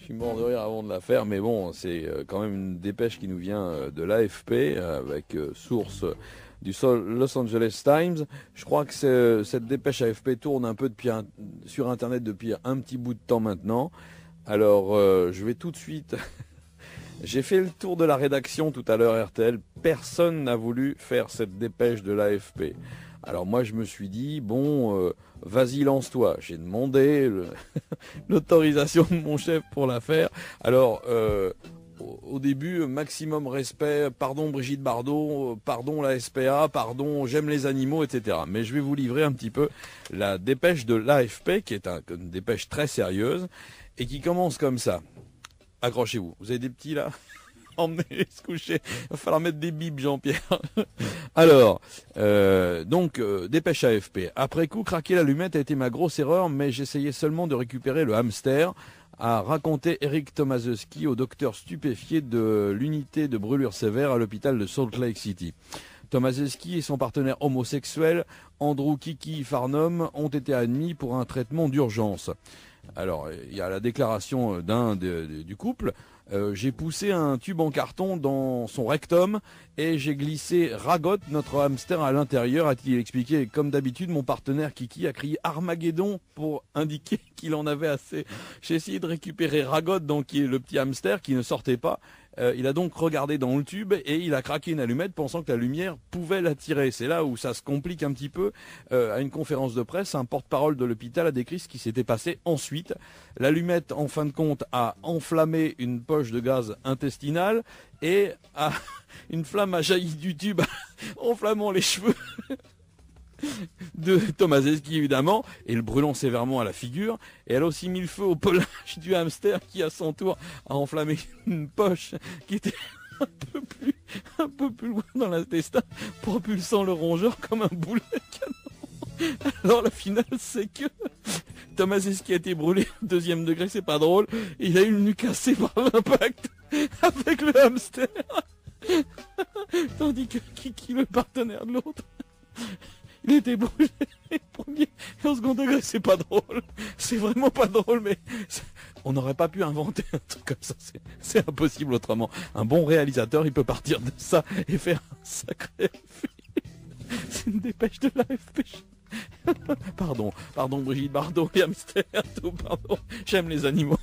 suis mort de rire avant de la faire, mais bon, c'est quand même une dépêche qui nous vient de l'AFP, avec source du Los Angeles Times. Je crois que cette dépêche AFP tourne un peu sur Internet depuis un petit bout de temps maintenant. Alors, je vais tout de suite... J'ai fait le tour de la rédaction tout à l'heure RTL. Personne n'a voulu faire cette dépêche de l'AFP. Alors moi, je me suis dit, bon, vas-y, lance-toi. J'ai demandé l'autorisation de mon chef pour la faire. Alors, au début, maximum respect, pardon Brigitte Bardot, pardon la SPA, pardon, j'aime les animaux, etc. Mais je vais vous livrer un petit peu la dépêche de l'AFP, qui est une dépêche très sérieuse, et qui commence comme ça. Accrochez-vous. Vous avez des petits là? Emmenez se coucher. Il va falloir mettre des bips, Jean-Pierre. Alors, dépêche AFP. Après coup, craquer l'allumette a été ma grosse erreur, mais j'essayais seulement de récupérer le hamster, a raconté Eric Tomaszewski au docteur stupéfié de l'unité de brûlure sévère à l'hôpital de Salt Lake City. Tomaszewski et son partenaire homosexuel, Andrew Kiki Farnum, ont été admis pour un traitement d'urgence. Alors, il y a la déclaration du couple. J'ai poussé un tube en carton dans son rectum et j'ai glissé Ragot, notre hamster, à l'intérieur, a-t-il expliqué. Comme d'habitude, mon partenaire Kiki a crié Armageddon pour indiquer qu'il en avait assez. J'ai essayé de récupérer Ragot, donc qui est le petit hamster qui ne sortait pas. Il a donc regardé dans le tube et il a craqué une allumette pensant que la lumière pouvait l'attirer. C'est là où ça se complique un petit peu. À une conférence de presse, un porte-parole de l'hôpital a décrit ce qui s'était passé ensuite. L'allumette, en fin de compte, a enflammé une poche de gaz intestinal et une flamme a jailli du tube, enflammant les cheveux de Tomaszewski évidemment, et le brûlant sévèrement à la figure. Et elle a aussi mis le feu au pelage du hamster qui à son tour a enflammé une poche qui était un peu plus loin dans l'intestin, propulsant le rongeur comme un boulet de canon. Alors la finale, c'est que Tomaszewski a été brûlé au 2e degré, c'est pas drôle, il a eu le nez cassé par l'impact avec le hamster, tandis que Kiki, le partenaire de l'autre, il était brûlé premier et au 2e degré. C'est pas drôle, c'est vraiment pas drôle, mais on n'aurait pas pu inventer un truc comme ça, c'est impossible autrement. Un bon réalisateur, il peut partir de ça et faire un sacré film. C'est une dépêche de l'AFP. Pardon Brigitte Bardot et hamster, tout, pardon, j'aime les animaux.